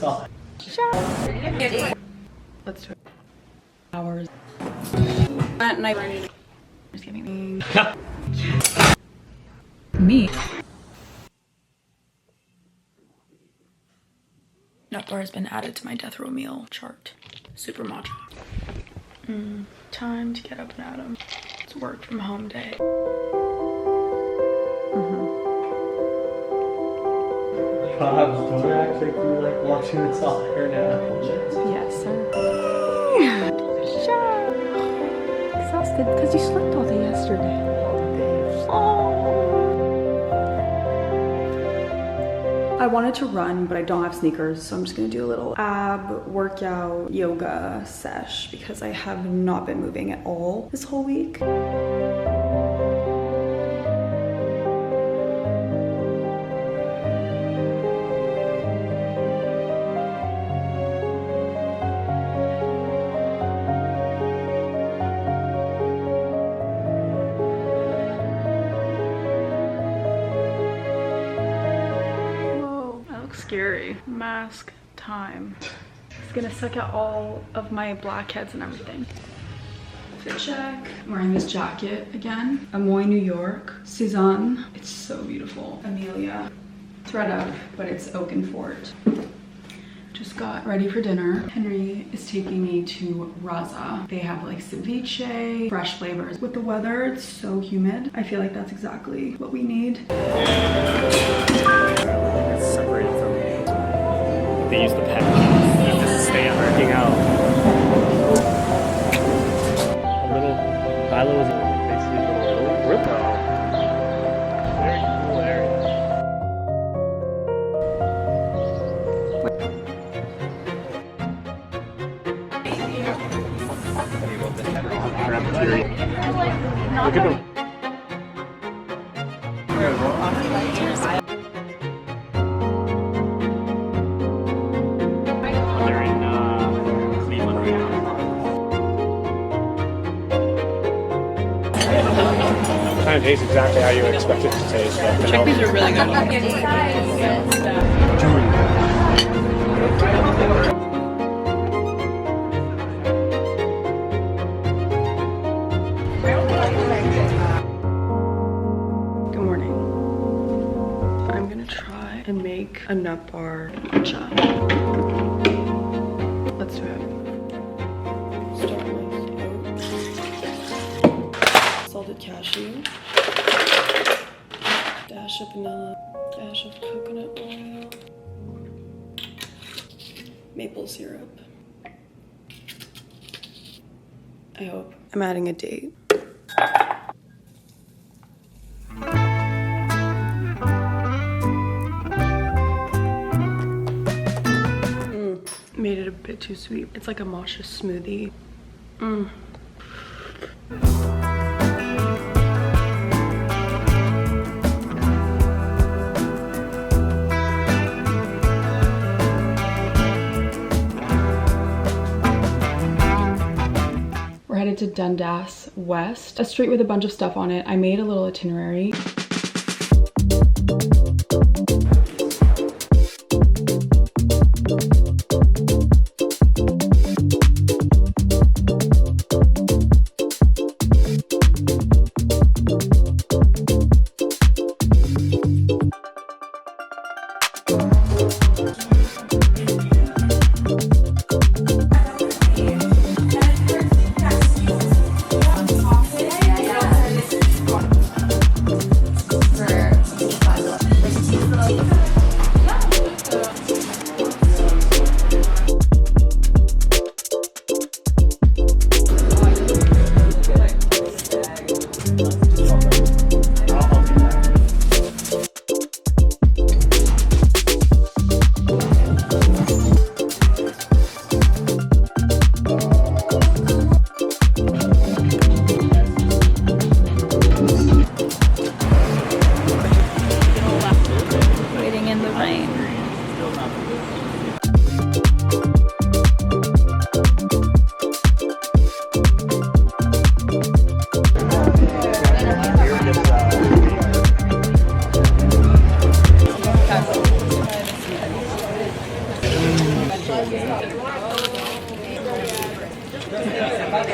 inside. Let's do it. Hours. At night. Just kidding. Me. Nut bar has been added to my death row meal chart. Super matcha. Time to get up and at 'em. It's work from home day. Don't act like you're like watching this all here now. Yes, sir. Exhausted because you slept all day yesterday. I wanted to run, but I don't have sneakers, so I'm just gonna do a little ab workout yoga sesh because I have not been moving at all this whole week. Scary. Mask time. It's gonna suck out all of my blackheads and everything. Fit check. I'm wearing this jacket again. Amoy, New York. Cezanne. It's so beautiful. Amelia. Thread up, but it's Oakenfort. Just got ready for dinner. Henry is taking me to Raza. They have like ceviche, fresh flavors. With the weather, it's so humid. I feel like that's exactly what we need. It's separated from me. They use the package to stay working out. A little Kylo is basically a little rip out. Very cool area. Look at them. Kind of tastes exactly how you would expect it to taste. Chickpeas are really good. Good morning. I'm gonna try and make a nut bar matcha. Let's do it. Start with oats, salted cashew, dash of vanilla, dash of coconut oil, maple syrup. I hope. I'm adding a date. Made it a bit too sweet. It's like a matcha smoothie. We're headed to Dundas West, a street with a bunch of stuff on it. I made a little itinerary.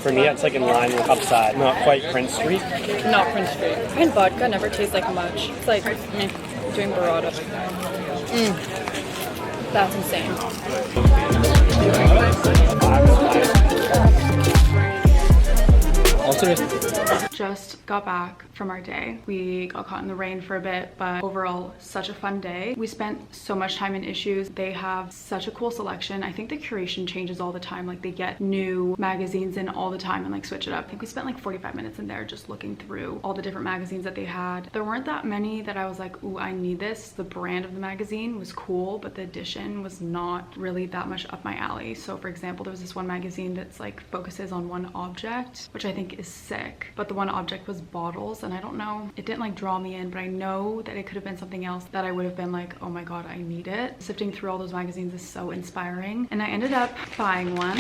For me, it's like in line with Upside, not quite Prince Street. Not Prince Street. And vodka never tastes like much. It's like doing burrata. That's insane. Just got back from our day. We got caught in the rain for a bit, but overall such a fun day. We spent so much time in issues. They have such a cool selection. I think the curation changes all the time. Like they get new magazines in all the time and like switch it up. I think we spent like 45 minutes in there just looking through all the different magazines that they had. There weren't that many that I was like, ooh, I need this. The brand of the magazine was cool, but the edition was not really that much up my alley. So for example, there was this one magazine that's like focuses on one object, which I think is sick, but the one object was bottles, and I don't know, it didn't like draw me in, but I know that it could have been something else that I would have been like, oh my god, I need it. Sifting through all those magazines is so inspiring, and I ended up buying one.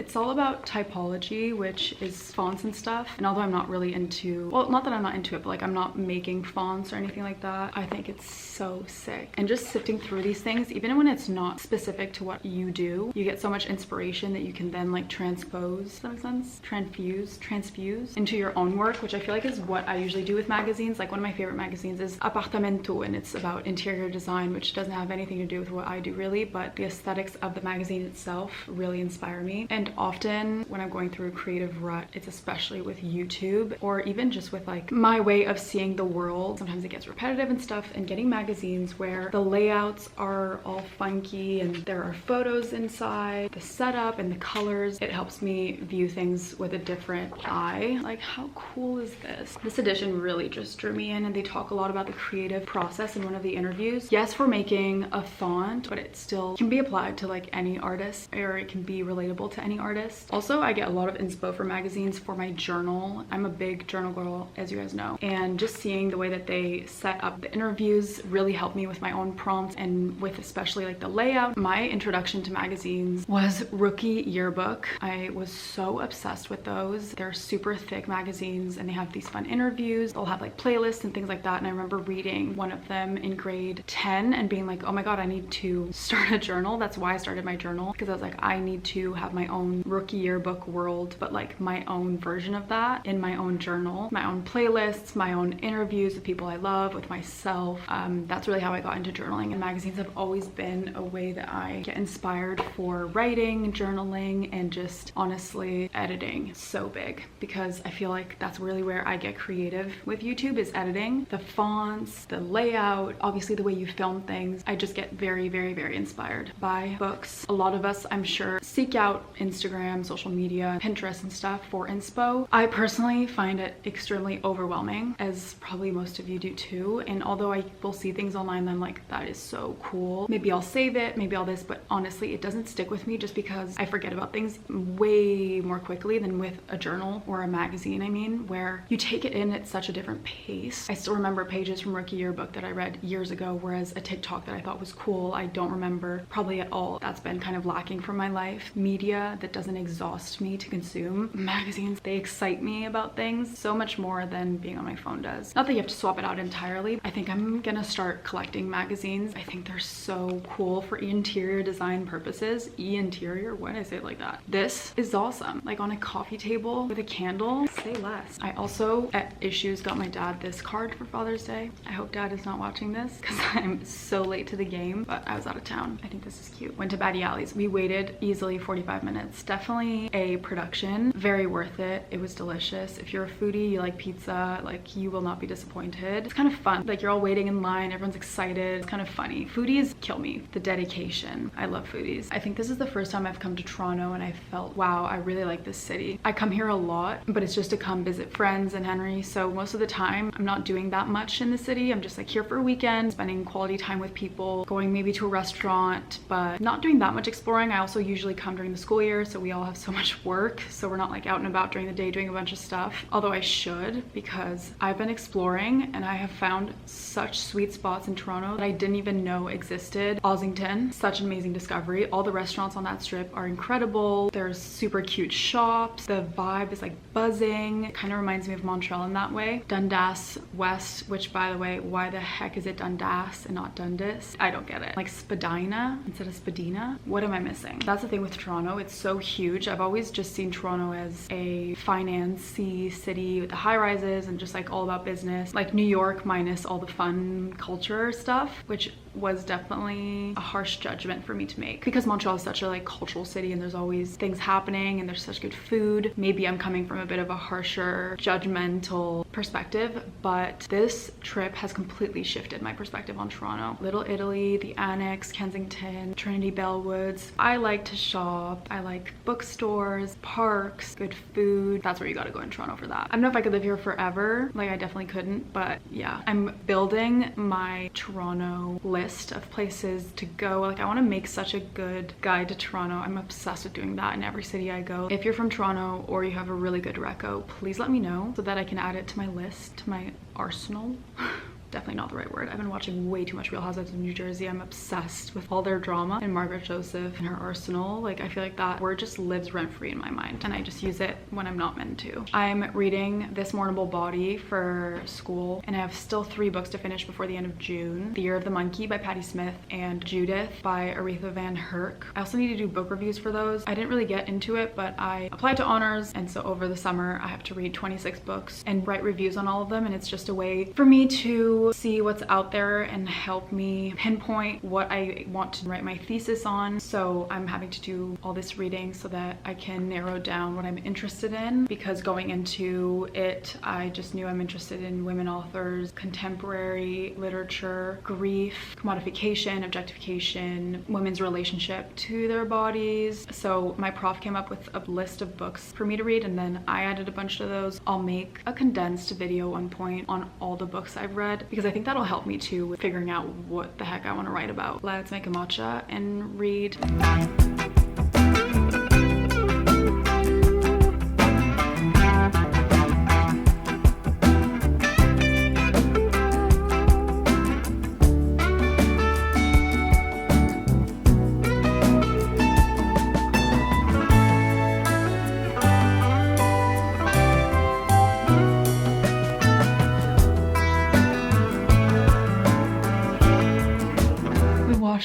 It's all about typology, which is fonts and stuff. And although I'm not really into, well, not that I'm not into it, but like I'm not making fonts or anything like that, I think it's so sick. And just sifting through these things, even when it's not specific to what you do, you get so much inspiration that you can then like transpose, does that make sense? Transfuse into your own work, which I feel like is what I usually do with magazines. Like one of my favorite magazines is Apartamento, and it's about interior design, which doesn't have anything to do with what I do really, but the aesthetics of the magazine itself really inspire me. And often when I'm going through a creative rut, it's especially with YouTube or even just with like my way of seeing the world. Sometimes it gets repetitive and stuff, and getting magazines where the layouts are all funky and there are photos inside, the setup and the colors, it helps me view things with a different eye. Like, how cool is this? This edition really just drew me in, and they talk a lot about the creative process in one of the interviews. Yes, we're making a font, but it still can be applied to like any artist, or it can be relatable to any artist. Also, I get a lot of inspo for magazines for my journal. I'm a big journal girl, as you guys know, and just seeing the way that they set up the interviews really helped me with my own prompts and with especially like the layout. My introduction to magazines was Rookie Yearbook. I was so obsessed with those. They're super thick magazines and they have these fun interviews. They'll have like playlists and things like that, and I remember reading one of them in grade 10 and being like, oh my god, I need to start a journal. That's why I started my journal, because I was like, I need to have my own Rookie Yearbook world, but like my own version of that in my own journal, my own playlists, my own interviews with people I love, with myself. That's really how I got into journaling, and magazines have always been a way that I get inspired for writing, journaling, and just honestly editing. It's so big because I feel like that's really where I get creative with YouTube, is editing. The fonts, the layout, obviously the way you film things. I just get very, very, very inspired by books. A lot of us, I'm sure, seek out Instagram, social media, Pinterest and stuff for inspo. I personally find it extremely overwhelming, as probably most of you do too. And although I will see things online and I'm like, that is so cool, maybe I'll save it, maybe all this, but honestly it doesn't stick with me just because I forget about things way more quickly than with a journal or a magazine. I mean, where you take it in at such a different pace. I still remember pages from Rookie Yearbook that I read years ago, whereas a TikTok that I thought was cool, I don't remember probably at all. That's been kind of lacking from my life. Media that doesn't exhaust me to consume. Magazines, they excite me about things so much more than being on my phone does. Not that you have to swap it out entirely. I think I'm gonna start collecting magazines. I think they're so cool for interior design purposes. E-interior, why did I say it like that? This is awesome. Like on a coffee table with a candle, say less. I also at Issues got my dad this card for Father's Day. I hope dad is not watching this because I'm so late to the game, but I was out of town. I think this is cute. Went to Bady Alley's. We waited easily 45 minutes. Definitely a production, very worth it. It was delicious. If you're a foodie, you like pizza, like you will not be disappointed. It's kind of fun. Like you're all waiting in line, everyone's excited. It's kind of funny. Foodies kill me. The dedication. I love foodies. I think this is the first time I've come to Toronto and I felt, wow, I really like this city. I come here a lot, but it's just to come visit friends and Henry. So most of the time I'm not doing that much in the city. I'm just like here for a weekend, spending quality time with people, going maybe to a restaurant, but not doing that much exploring. I also usually come during the school year here, so we all have so much work, so we're not like out and about during the day doing a bunch of stuff, although I should, because I've been exploring and I have found such sweet spots in Toronto that I didn't even know existed. Ossington, such an amazing discovery. All the restaurants on that strip are incredible. There's super cute shops. The vibe is like buzzing. It kind of reminds me of Montreal in that way. Dundas West, which by the way, why the heck is it Dundas and not Dundas? I don't get it. Like Spadina instead of Spadina? What am I missing? That's the thing with Toronto. It's so huge. I've always just seen Toronto as a finance-y city with the high rises and just like all about business. Like New York minus all the fun culture stuff, which was definitely a harsh judgment for me to make because Montreal is such a like cultural city and there's always things happening and there's such good food. Maybe I'm coming from a bit of a harsher judgmental perspective, but this trip has completely shifted my perspective on Toronto. Little Italy, the Annex, Kensington, Trinity Bellwoods. I like to shop. I like bookstores, parks, good food. That's where you gotta go in Toronto for that. I don't know if I could live here forever. Like I definitely couldn't, but yeah. I'm building my Toronto list of places to go. Like I want to make such a good guide to Toronto. I'm obsessed with doing that in every city I go. If you're from Toronto or you have a really good reco, please let me know so that I can add it to my list, to my arsenal. Definitely not the right word. I've been watching way too much Real Housewives of New Jersey. I'm obsessed with all their drama and Margaret Joseph and her arsenal. Like I feel like that word just lives rent free in my mind and I just use it when I'm not meant to. I'm reading This Mournable Body for school and I have still 3 books to finish before the end of June. The Year of the Monkey by Patti Smith and Judith by Aretha Van Herk. I also need to do book reviews for those. I didn't really get into it, but I applied to honors and so over the summer I have to read 26 books and write reviews on all of them, and it's just a way for me to see what's out there and help me pinpoint what I want to write my thesis on. So I'm having to do all this reading so that I can narrow down what I'm interested in, because going into it I just knew I'm interested in women authors, contemporary literature, grief, commodification, objectification, women's relationship to their bodies. So my prof came up with a list of books for me to read and then I added a bunch of those. I'll make a condensed video one point on all the books I've read, because I think that'll help me too with figuring out what the heck I want to write about. Let's make a matcha and read.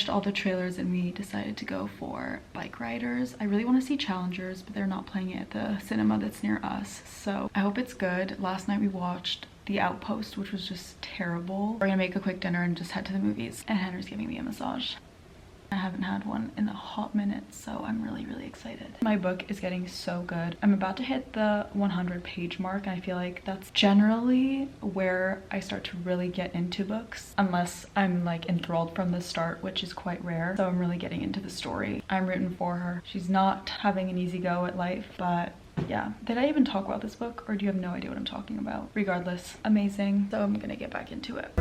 All the trailers and we decided to go for Bike Riders. I really want to see Challengers, but they're not playing it at the cinema that's near us, so I hope it's good. Last night we watched The Outpost, which was just terrible. We're gonna make a quick dinner and just head to the movies, and Henry's giving me a massage. I haven't had one in a hot minute, so I'm really excited. My book is getting so good. I'm about to hit the 100-page mark, and I feel like that's generally where I start to really get into books, unless I'm like enthralled from the start, which is quite rare. So I'm really getting into the story. I'm rooting for her. She's not having an easy go at life, but yeah. Did I even talk about this book, or do you have no idea what I'm talking about? Regardless, amazing. So I'm gonna get back into it.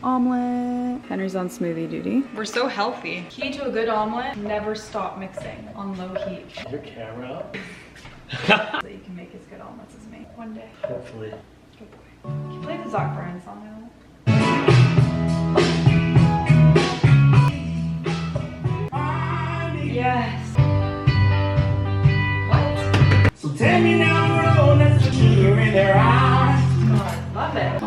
Omelet. Henry's on smoothie duty. We're so healthy. Key to a good omelet, never stop mixing on low heat. Is your camera up? So you can make as good omelets as me one day. Hopefully. Good boy. Can you play the Zach Bryan song now? Yes. What? So tell me down the road, that's the tear in their eyes. God, love it.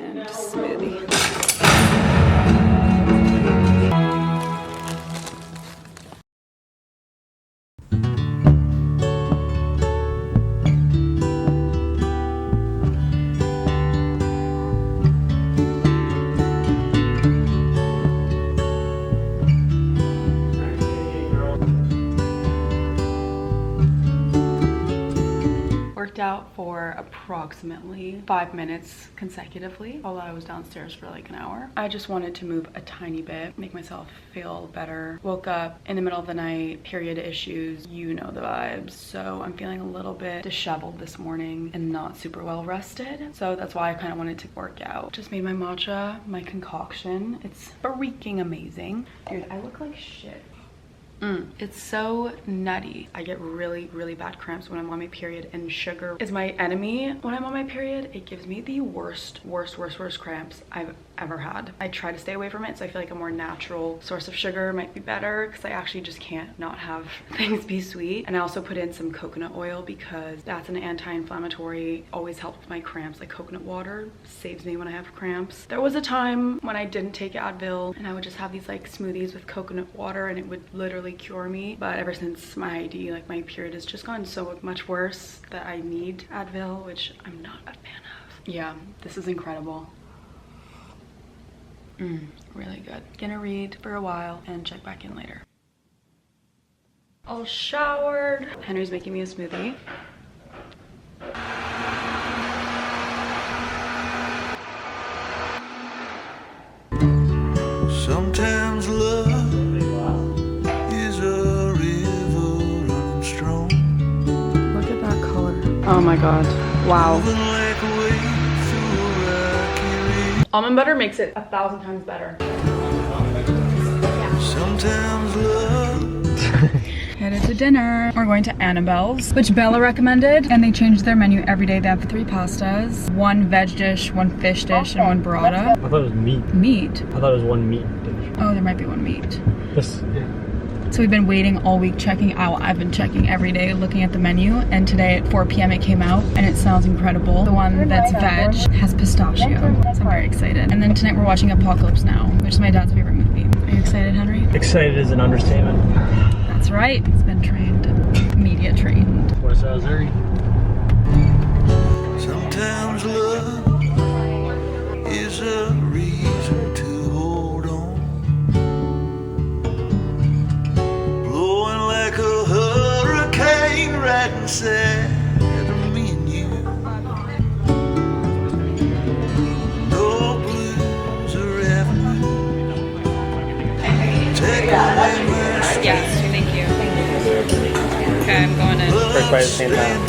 And smoothie. out for approximately 5 minutes consecutively, although I was downstairs for like an hour. I just wanted to move a tiny bit, make myself feel better. Woke up in the middle of the night, period issues, you know the vibes. So I'm feeling a little bit disheveled this morning and not super well rested. So that's why I kind of wanted to work out. Just made my matcha, my concoction. It's freaking amazing. Dude, I look like shit. It's so nutty. I get really, really bad cramps when I'm on my period, and sugar is my enemy when I'm on my period. It gives me the worst cramps I've ever had. I try to stay away from it, so I feel like a more natural source of sugar might be better, because I actually just can't not have things be sweet. And I also put in some coconut oil because that's an anti-inflammatory, always helps with my cramps. Like coconut water saves me when I have cramps. There was a time when I didn't take Advil and I would just have these like smoothies with coconut water and it would literally cure me. But ever since my ID, like my period has just gotten so much worse that I need Advil, which I'm not a fan of. Yeah, this is incredible. Really good. Gonna read for a while and check back in later. All showered. Henry's making me a smoothie. Sometimes love is a river running strong. Look at that color. Oh my god. Wow. Like a wave through a rocky reef. Almond butter makes it 1,000 times better. Sometimes love. Headed to dinner. We're going to Annabelle's, which Bella recommended, and they changed their menu every day. They have 3 pastas, 1 veg dish, 1 fish dish, and 1 burrata. I thought it was meat. Meat? I thought it was 1 meat dish. Oh, there might be 1 meat. This, yeah. So we've been waiting all week checking out. I've been checking every day, looking at the menu, and today at 4 p.m. it came out, and it sounds incredible. The one that's veg has pistachio, so I'm very excited. And then tonight we're watching Apocalypse Now, which is my dad's favorite movie. Are you excited, Henry? Excited is an understatement. That's right. He's been trained, media trained. Where's Zuri? Sometimes love is a reason to hold on. Blowing like a hurricane right inside of me and you. No blues or avenue. Take away my Yes, thank you. Okay, I'm going in. First bite at the same time.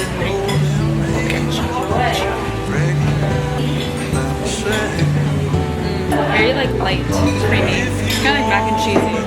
Very like light, creamy. It's kind of like mac and cheesy.